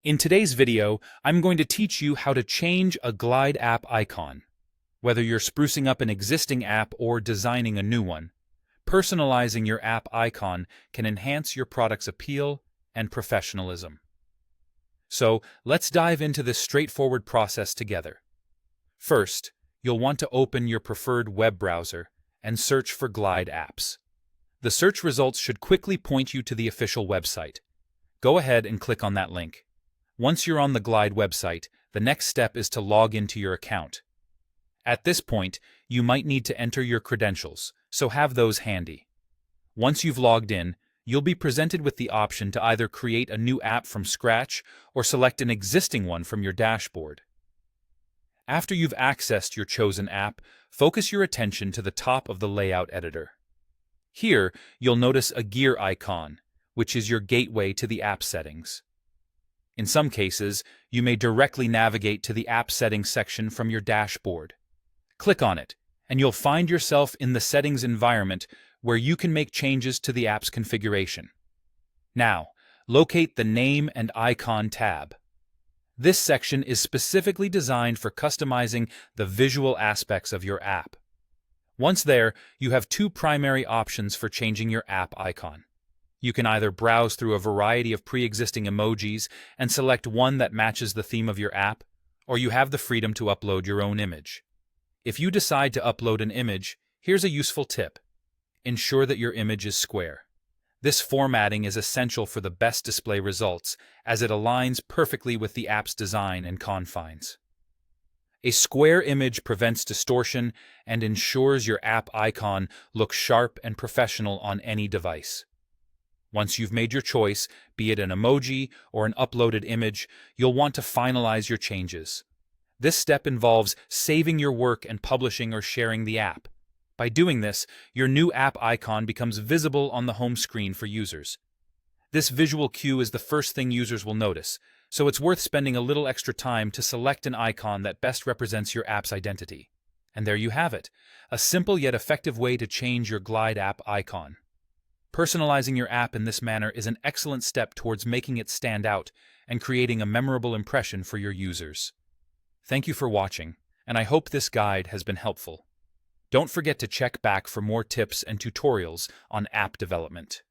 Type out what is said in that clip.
In today's video, I'm going to teach you how to change a Glide app icon. Whether you're sprucing up an existing app or designing a new one, personalizing your app icon can enhance your product's appeal and professionalism. So, let's dive into this straightforward process together. First, you'll want to open your preferred web browser and search for Glide apps. The search results should quickly point you to the official website. Go ahead and click on that link. Once you're on the Glide website, the next step is to log into your account. At this point, you might need to enter your credentials, so have those handy. Once you've logged in, you'll be presented with the option to either create a new app from scratch or select an existing one from your dashboard. After you've accessed your chosen app, focus your attention to the top of the layout editor. Here, you'll notice a gear icon, which is your gateway to the app settings. In some cases, you may directly navigate to the App Settings section from your dashboard. Click on it, and you'll find yourself in the Settings environment where you can make changes to the app's configuration. Now, locate the Name and Icon tab. This section is specifically designed for customizing the visual aspects of your app. Once there, you have two primary options for changing your app icon. You can either browse through a variety of pre-existing emojis and select one that matches the theme of your app, or you have the freedom to upload your own image. If you decide to upload an image, here's a useful tip. Ensure that your image is square. This formatting is essential for the best display results, as it aligns perfectly with the app's design and confines. A square image prevents distortion and ensures your app icon looks sharp and professional on any device. Once you've made your choice, be it an emoji or an uploaded image, you'll want to finalize your changes. This step involves saving your work and publishing or sharing the app. By doing this, your new app icon becomes visible on the home screen for users. This visual cue is the first thing users will notice, so it's worth spending a little extra time to select an icon that best represents your app's identity. And there you have it, a simple yet effective way to change your Glide app icon. Personalizing your app in this manner is an excellent step towards making it stand out and creating a memorable impression for your users. Thank you for watching, and I hope this guide has been helpful. Don't forget to check back for more tips and tutorials on app development.